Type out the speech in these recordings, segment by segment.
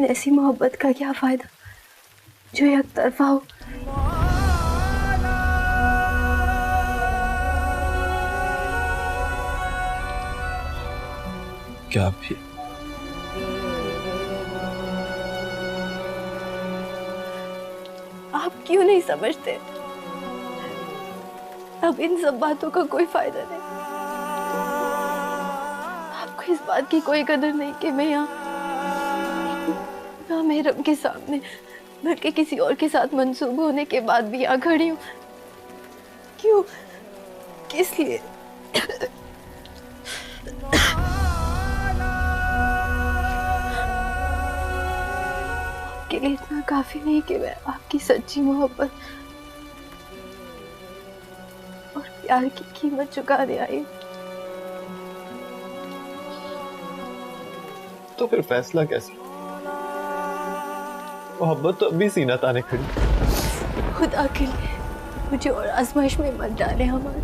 लेकिन ऐसी मोहब्बत का क्या फायदा जो एक तरफा हो। क्या भी आप क्यों नहीं समझते? अब इन सब बातों का कोई फायदा नहीं। आपको इस बात की कोई कदर नहीं कि मैं यहाँ मेहरम के सामने बल्कि किसी और के साथ मंसूब होने के बाद भी यहाँ खड़ी हूँ। क्यों? किस लिए? आपके लिए इतना काफी नहीं कि मैं आपकी सच्ची मोहब्बत और प्यार की कीमत चुकाने आई हूँ। तो फिर फैसला कैसे? मोहब्बत तो अभी सीना ताने खड़ी। खुदा के लिए मुझे और आजमाइश में मत डाले हमारे।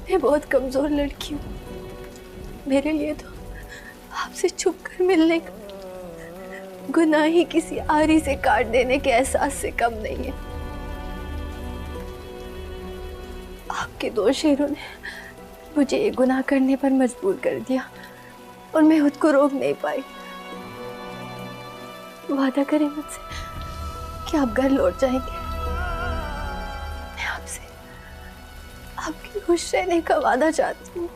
मैं बहुत कमजोर लड़की हूँ। मेरे लिए तो आपसे छुप कर मिलने का गुनाह ही किसी आरी से काट देने के एहसास से कम नहीं है। आपके दो शेरों ने मुझे ये गुनाह करने पर मजबूर कर दिया और मैं खुद को रोक नहीं पाई। वादा करें मुझसे कि आप घर लौट जाएंगे। मैं आपसे आपके खुश रहने का वादा चाहती हूँ।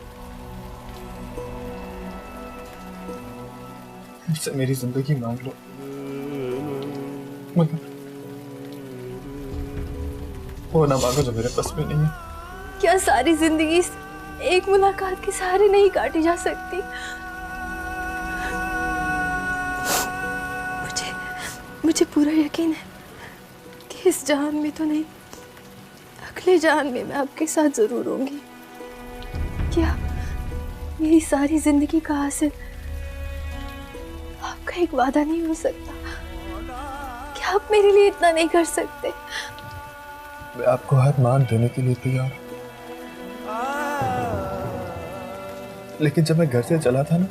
मुझसे मेरी जिंदगी मांग लो, मगर वो ना मांगो जो मेरे पास में नहीं है। क्या सारी जिंदगी एक मुलाकात के सहारे नहीं काटी जा सकती? मुझे पूरा यकीन है कि इस जहान में तो नहीं, अगले जहान में मैं आपके साथ जरूर होंगी। क्या मेरी सारी जिंदगी का हासिल आपका एक वादा नहीं हो सकता? क्या आप मेरे लिए इतना नहीं कर सकते? मैं आपको हर मान देने के लिए तैयार, लेकिन जब मैं घर से चला था ना,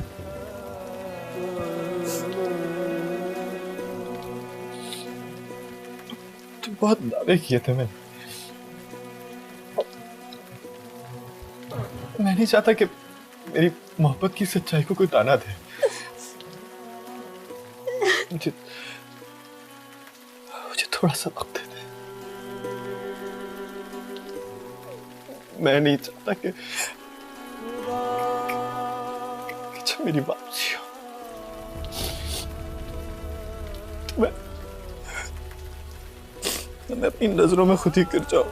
तो बहुत दावे किए थे मैंने। मैं नहीं चाहता कि मेरी मोहब्बत की सच्चाई को कोई ताना दे। मुझे थोड़ा सा वक्त दे दे। मैं नहीं चाहता कि जब मेरी वापसी हो तो मैं अपनी नजरों में खुद ही गिर जाऊं।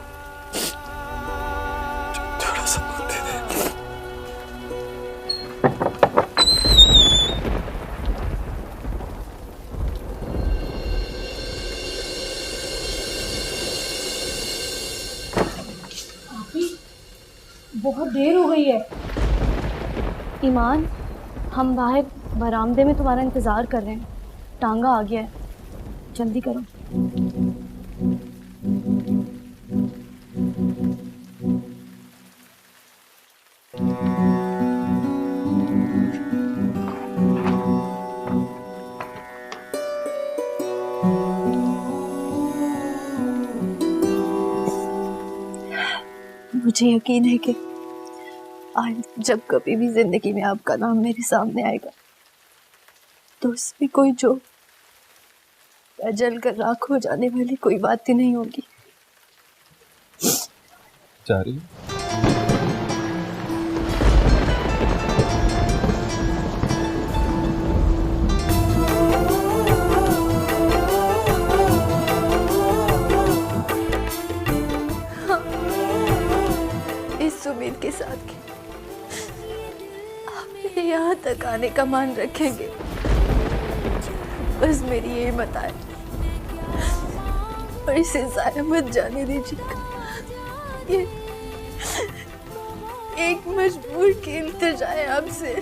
थोड़ा सा वक्त दे दे। बहुत देर हो गई है। ईमान, हम बाहर बरामदे में तुम्हारा इंतजार कर रहे हैं। टांगा आ गया है, जल्दी करो। मुझे यकीन है कि आज जब कभी भी जिंदगी में आपका नाम मेरे सामने आएगा तो उसमें कोई जो जल कर राख हो जाने वाली कोई बात ही नहीं होगी। जा रही है? इस उम्मीद के साथ कि आप मेरे यहाँ तक आने का मान रखेंगे, बस मेरी ये हिम्मत आए और इसे जाया मत जाने दीजिएगा। ये एक मजबूर की इल्तिजा है आपसे।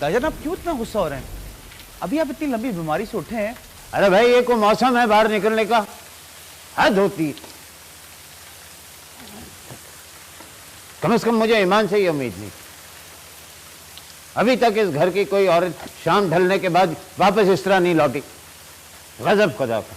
दादाजान आप क्यों इतना गुस्सा हो रहे हैं? अभी आप इतनी लंबी बीमारी से उठे हैं। अरे भाई ये कोई मौसम है बाहर निकलने का? हद होती। कम से कम मुझे ईमान से ही उम्मीद नहीं। अभी तक इस घर की कोई औरत शाम ढलने के बाद वापस इस तरह नहीं लौटी। गजब खुदा का।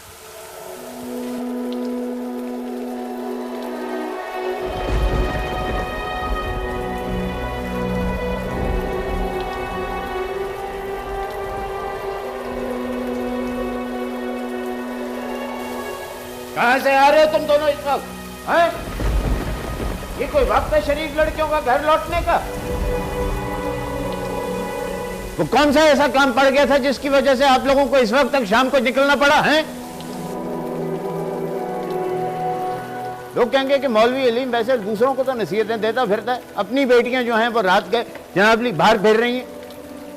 कहां से आ रहे हो तुम दोनों इस वक्त? हैं? ये कोई वक्त है शरीफ लड़कियों का घर लौटने का? वो कौन सा ऐसा काम पड़ गया था जिसकी वजह से आप लोगों को इस वक्त तक शाम को निकलना पड़ा है? लोग कहेंगे कि मौलवी अलीम वैसे दूसरों को तो नसीहतें देता फिरता है, अपनी बेटियां जो हैं वो रात गए जनाबली बाहर फिर रही हैं।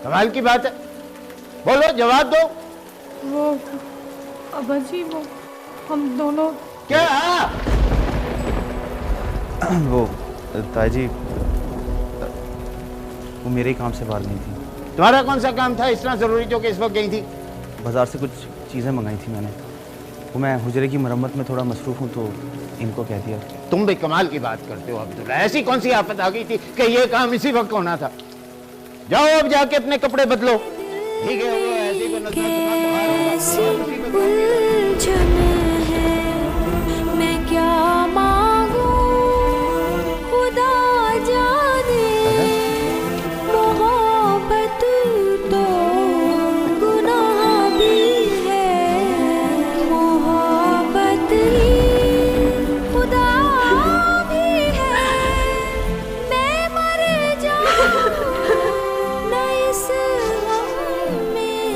कमाल की बात है। बोलो, जवाब दो। वो अब्बा जी, वो हम दोनों क्या? वो ताजी वो मेरे ही काम से बाहर गई थी। तुम्हारा कौन सा काम था इतना जरूरी जो कि इस वक्त गई थी? बाजार से कुछ चीज़ें मंगाई थी मैंने। वो मैं हुजरे की मरम्मत में थोड़ा मसरूफ़ हूँ तो इनको कह दिया। तुम भी कमाल की बात करते हो अब्दुल्ला। ऐसी कौन सी आफत आ गई थी कि ये काम इसी वक्त होना था? जाओ अब जाके अपने कपड़े बदलो। ठीक है, वो ऐसी को नजर मैं क्या मांगू खुदा जाने, मोहब्बत तो गुनाह भी है, मोहब्बत ही खुदा भी है। मैं मर जाऊं न इस गम में,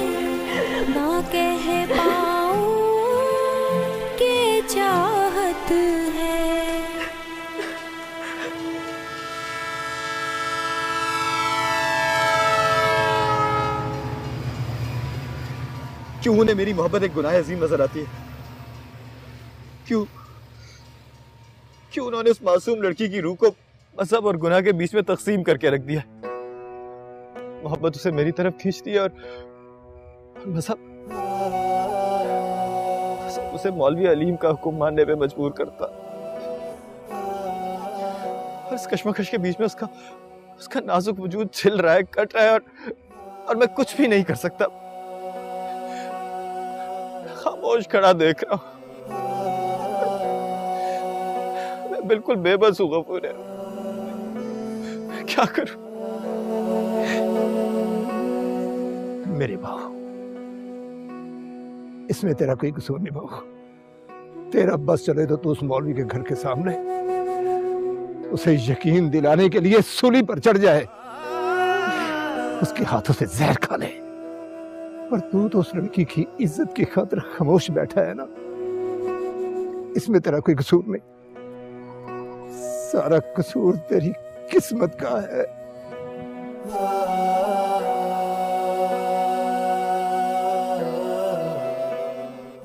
ना कह पाऊं के चाहत है। क्यों उन्हें मेरी मोहब्बत एक गुनाह अजीम नजर आती है? क्यों क्यों उन्होंने उस मासूम लड़की की रूह को मजहब और गुनाह के बीच में तकसीम करके रख दिया? मोहब्बत उसे मेरी तरफ खींचती है और मजहब उसे मौलवी अलीम का हुक्म मानने पे मजबूर करता। और इस कश्मकश के बीच में उसका नाजुक वजूद छिल रहा है, कट रहा है, और मैं कुछ भी नहीं कर सकता। खामोश खड़ा देख रहा हूं। मैं बिल्कुल बेबस हूं गफूर है। मैं क्या करूं? मेरी बहू, इसमें तेरा कोई कसूर नहीं बहू। तेरा बस चले तो तू उस मौलवी के घर के सामने उसे यकीन दिलाने के लिए सूली पर चढ़ जाए, उसके हाथों से जहर खा ले। पर तू तो उस लड़की की इज्जत की खातिर खामोश बैठा है ना। इसमें तेरा कोई कसूर नहीं, सारा कसूर तेरी किस्मत का है।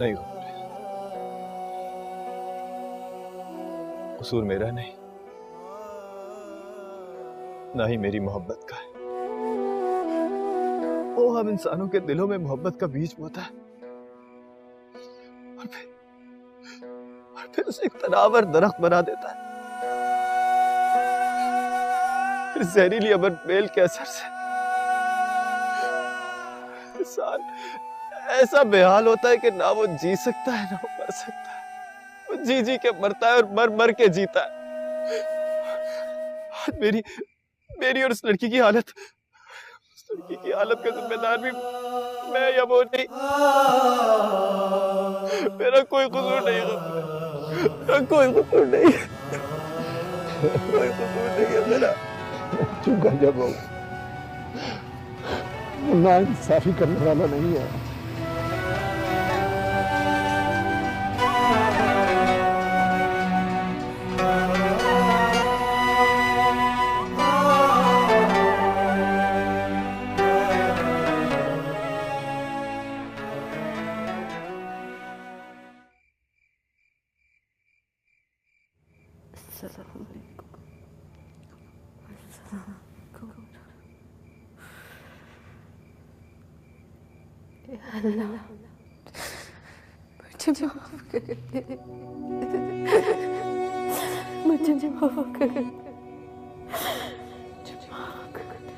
नहीं, कसूर मेरा नहीं, ना ही मेरी मोहब्बत का है। वो हम इंसानों के दिलों में मोहब्बत का बीज बोता है और फिर उसे एक तनावर दरख्त बना देता है। फिर जहरीली अबर बेल के असर से इंसान ऐसा बेहाल होता है कि ना वो जी सकता है ना वो मर सकता है। वो जी जी के मरता है और मर मर के जीता है। मेरी और उस लड़की की हालत, उस लड़की की हालत का जिम्मेदार भी मैं या वो नहीं। मेरा कोई कसूर नहीं है, मेरा कोई कसूर नहीं है, कोई कसूर नहीं है मेरा। चुप कर जा बहू, ना इंसाफी करने वाला नहीं है। अल्लाह मुझे माफ कर दे, मुझे माफ कर दे, मुझे माफ कर दे।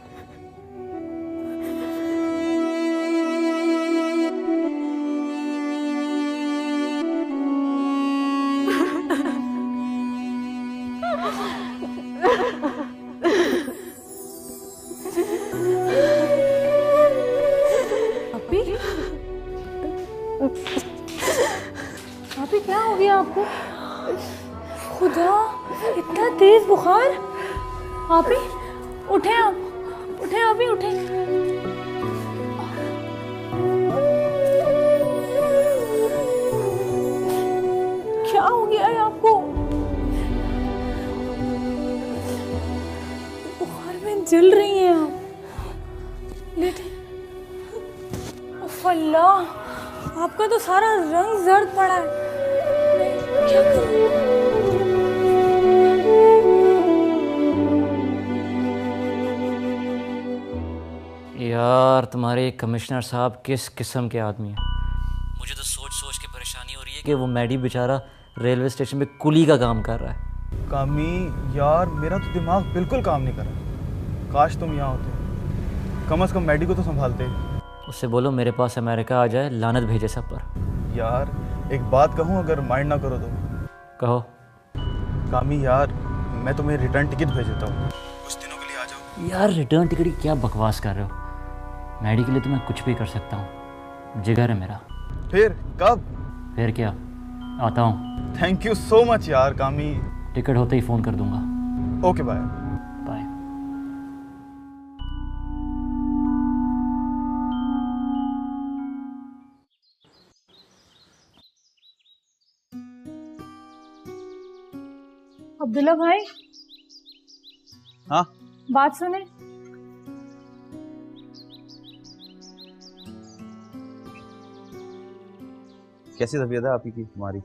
भाभी क्या हो गया आपको? खुदा, इतना तेज बुखार। भाभी उठे, आप उठे, अभी उठे। क्या हो गया है आपको? बुखार में जल रही हैं आप। लेटे। उफ अल्लाह, आपका तो सारा रंग जर्द पड़ा है। मैं क्या करूं? यार तुम्हारे कमिश्नर साहब किस किस्म के आदमी हैं। मुझे तो सोच सोच के परेशानी हो रही है कि वो मैडी बेचारा रेलवे स्टेशन पे कुली का काम कर रहा है। कामी यार, मेरा तो दिमाग बिल्कुल काम नहीं कर रहा। काश तुम यहाँ होते, कम से कम मैडी को तो संभालते। उससे बोलो मेरे पास अमेरिका आ जाए, लानत भेजे सब पर। यार एक बात कहूँ, अगर माइंड ना करो तो। कहो। कामी यार, मैं तुम्हें रिटर्न टिकट भेज देता हूँ, कुछ दिनों के लिए आ जाओ। यार रिटर्न टिकट की क्या बकवास कर रहे हो? मैडी के लिए तो मैं कुछ भी कर सकता हूँ, जिगर है मेरा। फिर कब? फिर क्या, आता हूँ। थैंक यू सो मच यार कामी। टिकट होते ही फ़ोन कर दूंगा। Okay bye. बाय। अब्दुल्ला भाई, हाँ बात सुने। कैसी तबीयत है आपकी तुम्हारी?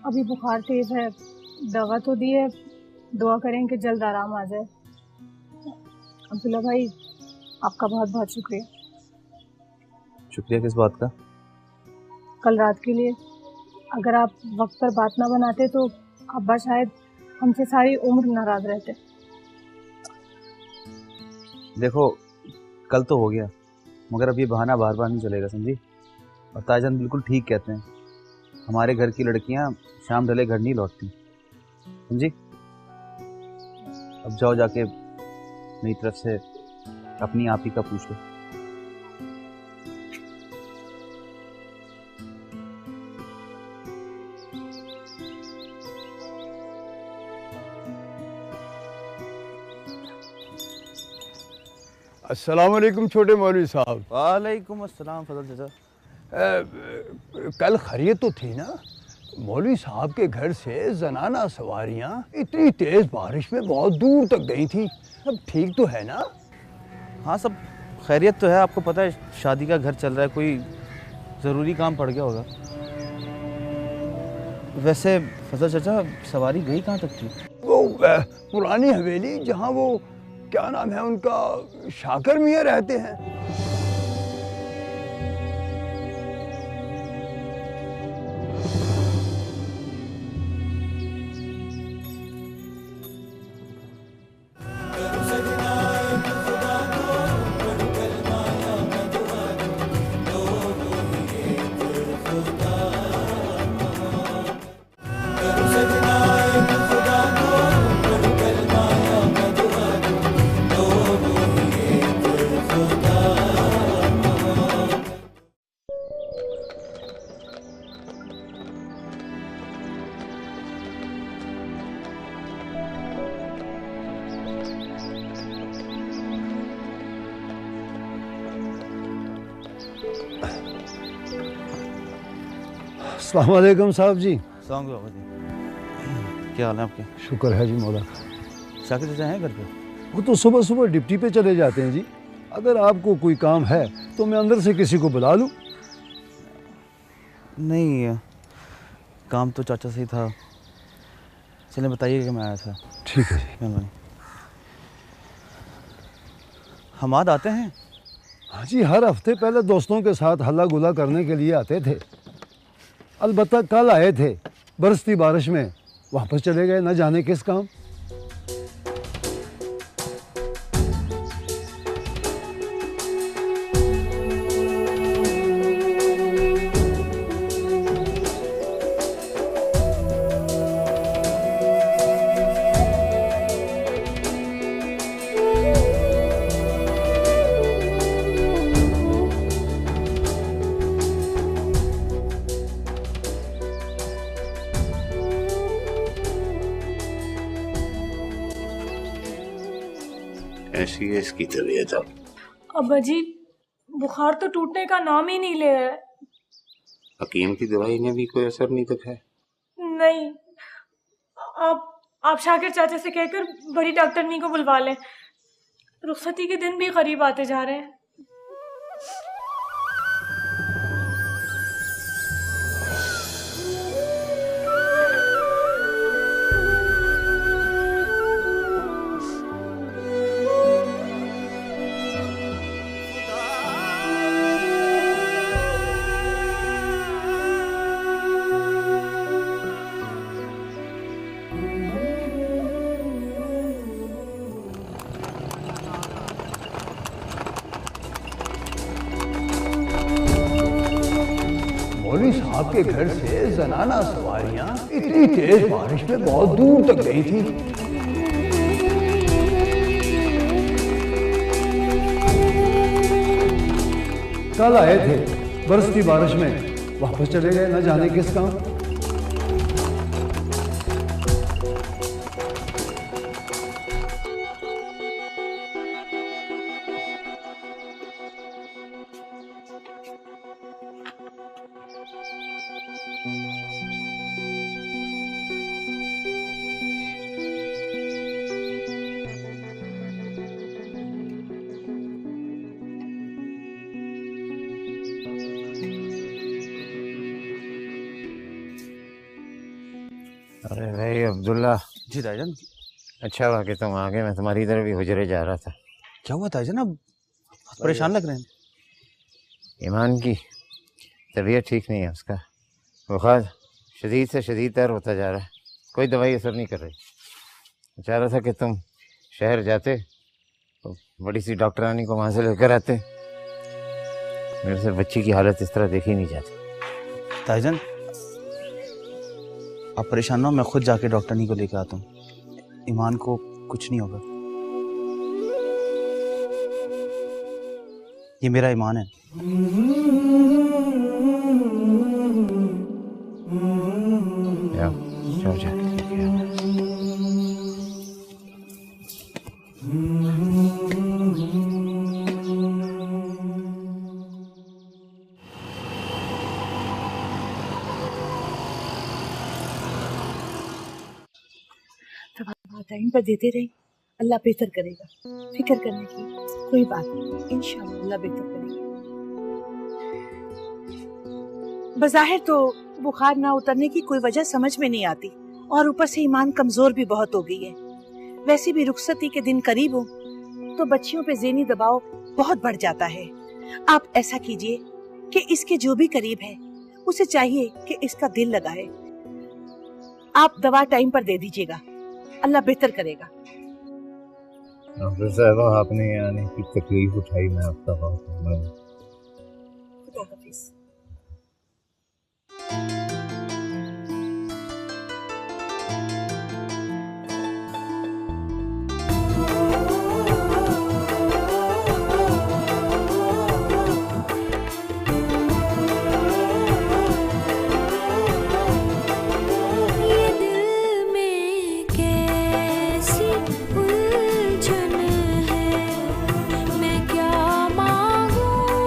अभी बुखार तेज है, दवा तो दी है, दुआ करें कि जल्द आराम आ जाए। अब्दुल्ला भाई, आपका बहुत बहुत शुक्रिया। शुक्रिया किस बात का? कल रात के लिए। अगर आप वक्त पर बात ना बनाते तो अब्बा शायद हमसे सारी उम्र नाराज रहते। देखो कल तो हो गया, मगर अब ये बहाना बार बार नहीं चलेगा, समझी? और ताजन बिल्कुल ठीक कहते हैं, हमारे घर की लड़कियां शाम ढले घर नहीं लौटती, समझी? अब जाओ जाके मेरी तरफ से अपनी आप ही का पूछ लो। अस्सलाम वालेकुम छोटे मौलवी साहब। वालेकुम अस्सलाम फजल चाचा। कल खैरियत तो थी ना? मौलवी साहब के घर से जनाना सवारियां इतनी तेज बारिश में बहुत दूर तक गई थी, अब ठीक तो है ना? हाँ सब खैरियत तो है, आपको पता है शादी का घर चल रहा है, कोई ज़रूरी काम पड़ गया होगा। वैसे फजल चाचा सवारी गई कहाँ तक थी? वो पुरानी हवेली, जहाँ वो क्या नाम है उनका, शाकर मियाँ रहते हैं। अस्सलाम वालेकुम साहब जी। सलाम बाबा जी, क्या हाल है आपके? शुक्र है जी मौला। शाकिर चाचा हैं घर पे? वो तो सुबह सुबह डिप्टी पे चले जाते हैं जी। अगर आपको कोई काम है तो मैं अंदर से किसी को बुला लूँ? नहीं, काम तो चाचा से ही था। चलें बताइए कि मैं आया था। ठीक है जी। मेहरबानी। हमाद आते हैं? हाँ जी, हर हफ्ते पहले दोस्तों के साथ हल्ला गुला करने के लिए आते थे। अलबत्ता कल आए थे, बरसती बारिश में वापस चले गए, न जाने किस काम। ऐसी है इसकी तबीयत अब? अब्बा जी, बुखार तो टूटने का नाम ही नहीं ले रहा है। हकीम की दवाई ने भी कोई असर नहीं दिखाया? नहीं, आप शाकिर चाचा से कहकर बड़ी डॉक्टरनी को बुलवा लें। रुखसती के दिन भी करीब आते जा रहे हैं। मौलवी साहब के घर से जनाना सवारियां इतनी तेज बारिश में बहुत दूर तक गई थी। कल आए थे, बरसती बारिश में वापस चले गए, न जाने किस काम। अरे भाई अब्दुल्ला। जी ताईजान। अच्छा हुआ कि तुम आ गए, मैं तुम्हारी तरफ भी हुजरे जा रहा था। क्या हुआ ताईजान, अब परेशान लग रहे हैं? ईमान की तबीयत ठीक नहीं है, उसका बुखार शदीद से शदीद तर होता जा रहा है, कोई दवाई असर नहीं कर रही। चाह रहा था कि तुम शहर जाते तो बड़ी सी डॉक्टरानी को वहाँ से लेकर आते। मेरे से बच्ची की हालत इस तरह देखी नहीं जाती। ताईजान आप परेशान ना हो, मैं खुद जाके डॉक्टरनी को लेकर आता हूँ। ईमान को कुछ नहीं होगा, ये मेरा ईमान है। जाओ जाके लेके आओ। टाइम पर देते रहे, अल्लाह बेहतर करेगा। फिक्र करने की कोई बात नहीं, इंशाअल्लाह अल्लाह बेहतर करेगा। बज़ाहिर तो बुखार ना उतरने की कोई वजह समझ में नहीं आती, और ऊपर से ईमान कमजोर भी बहुत हो गई है। वैसे भी रुखसती के दिन करीब हो तो बच्चियों पे ज़हनी दबाव बहुत बढ़ जाता है। आप ऐसा कीजिए कि इसके जो भी करीब है उसे चाहिए कि इसका दिल लगाए। आप दवा टाइम पर दे दीजिएगा, अल्लाह बेहतर करेगा। डॉक्टर साहब, आपने आने की तकलीफ उठाई, मैं आपका बहुत खुदा हाफिज़। मैं क्या मांगूं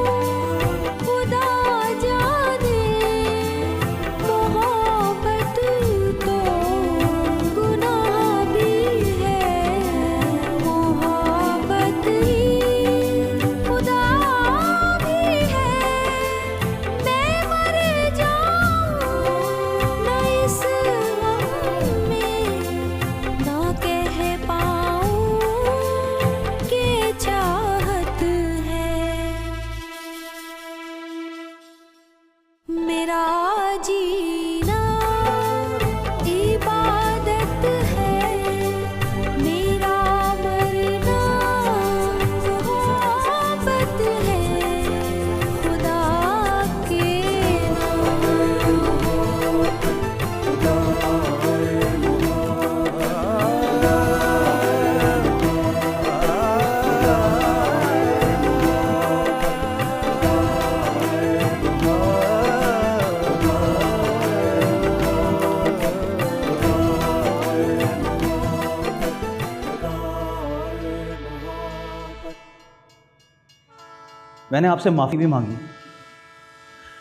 मैंने आपसे माफ़ी भी मांगी,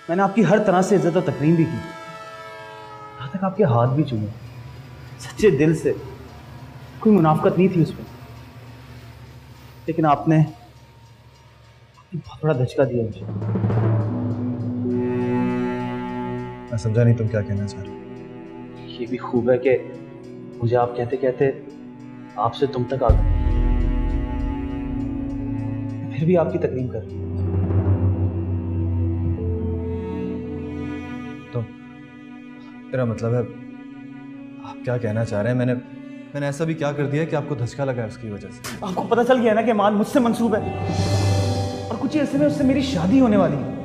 मैंने आपकी हर तरह से इज्जत और तकरीम भी की, यहाँ तक आपके हाथ भी चूमे, सच्चे दिल से, कोई मुनाफकत नहीं थी उसमें। लेकिन आपने बहुत बड़ा धचका दिया मुझे। मैं समझा नहीं तुम क्या कहना चाह रहे हो। ये भी खूब है कि मुझे आप कहते कहते आपसे तुम तक आ गए, फिर भी आपकी तकरीम कर रही हूं। तो तेरा मतलब है आप क्या कहना चाह रहे हैं? मैंने ऐसा भी क्या कर दिया कि आपको धचका लगा है उसकी वजह से? आपको पता चल गया ना कि मान मुझसे मंसूब है और कुछ ही ऐसे में उससे मेरी शादी होने वाली है।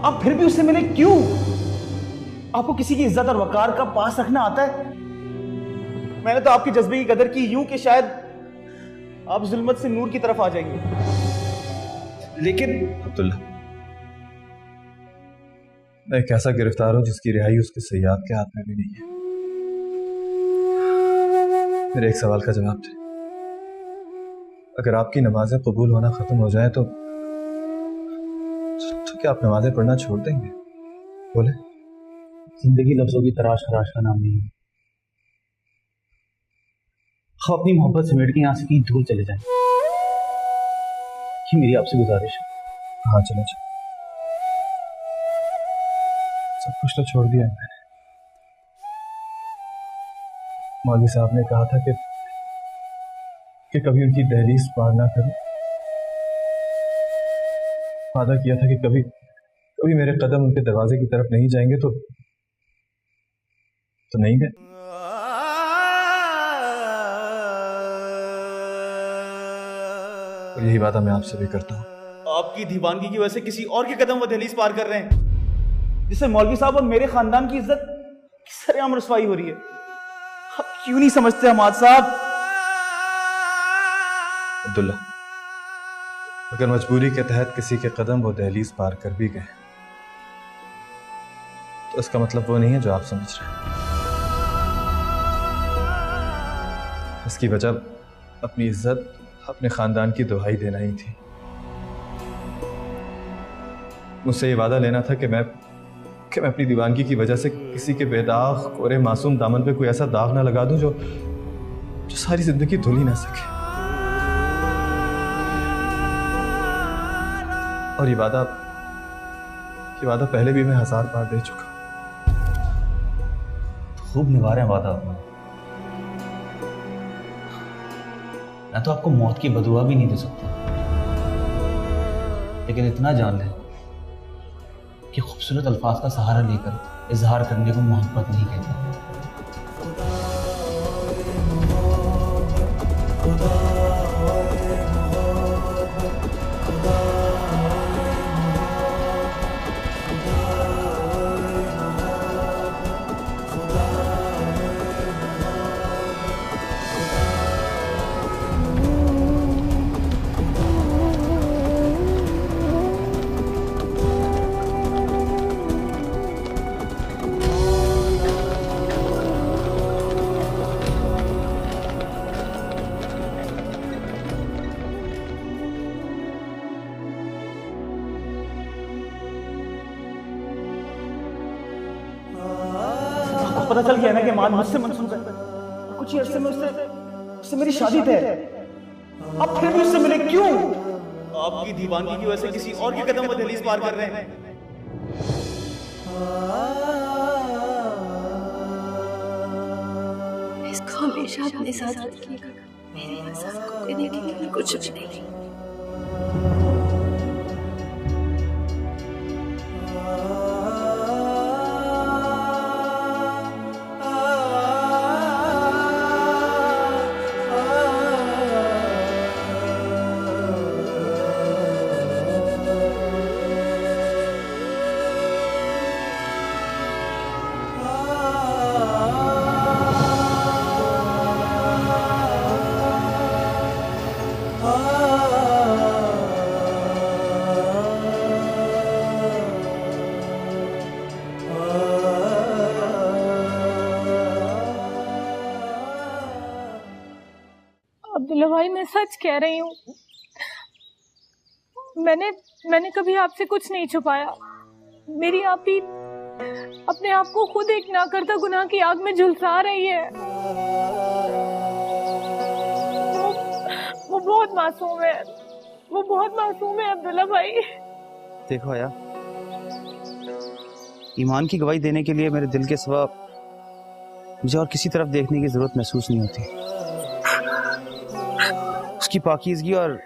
आप फिर भी उससे मिले क्यों? आपको किसी की इज्जत और वकार का पास रखना आता है? मैंने तो आपके जज्बे की कदर की यूं कि शायद आप जुल्मत से नूर की तरफ आ जाएंगे, लेकिन अब्दुल्ला, मैं एक ऐसा गिरफ्तार हूं जिसकी रिहाई उसके सयाद के हाथ में भी नहीं है। मेरे एक सवाल का जवाब दे, अगर आपकी नमाजें कबूल होना खत्म हो जाए तो क्या आप नमाजें पढ़ना छोड़ देंगे? बोले। जिंदगी लफ्जों की तराश खराश का नाम नहीं है। आप अपनी मोहब्बत समेट के यहाँ से कहीं दूर चले जाएं, ये मेरी आपसे गुजारिश है। हाँ चलो चलो, सब कुछ तो छोड़ दिया है मैंने। मौलवी साहब ने कहा था कि कभी उनकी दहलीज पार ना करूं। वादा किया था कि कभी मेरे कदम उनके दरवाजे की तरफ नहीं जाएंगे तो नहीं गए। और यही वादा मैं आपसे भी करता हूं। आपकी दीवानगी की वजह से किसी और के कदम वो दहलीज पार कर रहे हैं, जिससे मौलवी साहब और मेरे खानदान की इज्जत सरेआम रुसवाई हो रही है। आप क्यों नहीं समझते हमाद साहब? अब्दुल्ला, अगर मजबूरी के तहत किसी के कदम वो दहलीज पार कर भी गए तो इसका मतलब वो नहीं है जो आप समझ रहे हैं। इसकी वजह अपनी इज्जत, अपने खानदान की दुहाई देना ही थी। मुझसे ये वादा लेना था कि मैं अपनी दीवानगी की वजह से किसी के बेदाग कोरे मासूम दामन पे कोई ऐसा दाग ना लगा दूं जो सारी जिंदगी धुल ही ना सके। और ये वादा पहले भी मैं 1000 बार दे चुका। खूब निभा रहे हैं वादा अपना। मैं तो आपको मौत की बदुआ भी नहीं दे सकता, लेकिन इतना जान लें कि खूबसूरत अल्फाज का सहारा लेकर इजहार करने को मोहब्बत नहीं कहते। पता चल गया ना कि मान मुझसे मंसूब है और कुछ ही अरसे में उससे मेरी शादी तय है। आप फिर भी उससे मिले क्यों? आपकी दीवानगी की वजह से किसी और के कदम वो दहलीज पार कर रहे हैं। इसको हमेशा अपने साथ रखिएगा। मेरे इंसान को देने के लिए कुछ भी नहीं। अब्दुल्ला भाई, मैं सच कह रही हूँ, मैंने कभी आपसे कुछ नहीं छुपाया। मेरी आप ही अपने आप को खुद एक ना करता गुनाह की आग में झुलसा रही है। वो बहुत मासूम है, वो बहुत मासूम है अब्दुल्ला भाई। देखो आया, ईमान की गवाही देने के लिए मेरे दिल के सिवा मुझे और किसी तरफ देखने की जरूरत महसूस नहीं होती। उसकी पाकीज़गी और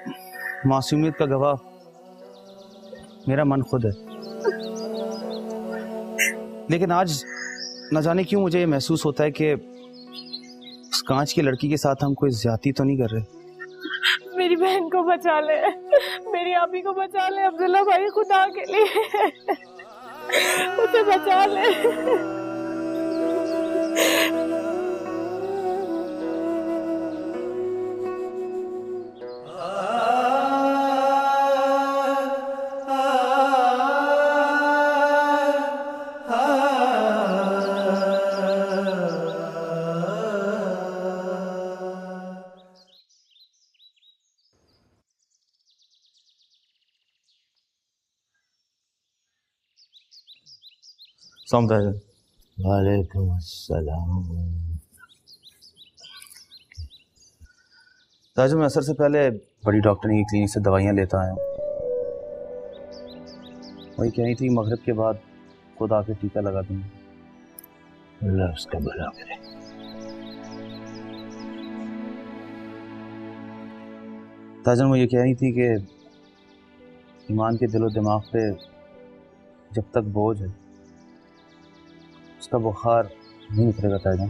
मासूमियत का गवाह मेरा मन खुद है। लेकिन आज न जाने क्यों मुझे ये महसूस होता है कि उस कांच की लड़की के साथ हम कोई ज्यादती तो नहीं कर रहे। मेरी बहन को बचा ले, मेरी आपी को बचा ले अब्दुल्ला भाई, खुदा के लिए उसे बचा ले। वालेकुम अस्सलाम। ताजु, मैं असर से पहले बड़ी डॉक्टर की क्लिनिक से दवाइयाँ लेता आया हूँ। वही कह रही थी मगरिब के बाद खुद आके टीका लगा दूंगी। अल्लाह उसका भला करे। ताजन, वो ये कह रही थी कि ईमान के दिलो दिमाग पे जब तक बोझ है उसका बुखार नहीं उतरेगा। ताजन,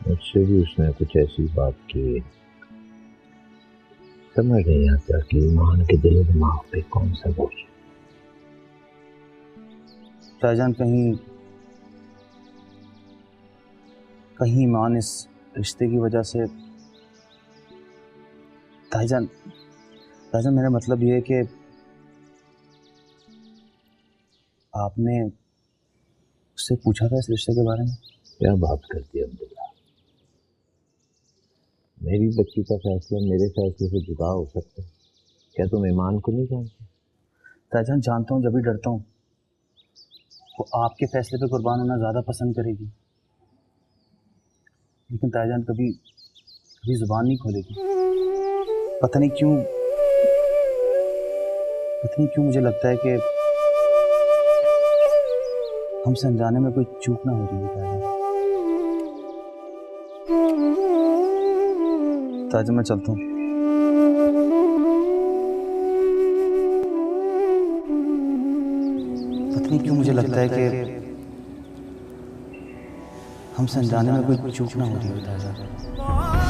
मुझसे भी उसने कुछ ऐसी बात की। समझ नहीं आता कि ईमान के दिलो दिमाग पे कौन सा बोझ है। ताजन, कहीं ईमान इस रिश्ते की वजह से ताजन मेरा मतलब ये है कि आपने उससे पूछा था इस रिश्ते के बारे में? क्या बात करती है अब्दुल्ला? मेरी बच्ची का फैसला मेरे फैसले से जुदा हो सकता है? क्या तुम ईमान को नहीं जानते? ताजन, जानता हूँ, जब भी डरता हूँ वो आपके फैसले पे कुर्बान होना ज़्यादा पसंद करेगी। लेकिन ताजन कभी जुबान नहीं खोलेगी। पता नहीं क्यों मुझे लगता है कि हमसे अनजाने में कोई चूक ना हो रही है। ताजन, मैं चलता हूँ। पता नहीं क्यों मुझे लगता है कि हमसे अनजाने में कोई चूक ना हो रही है। ताजन।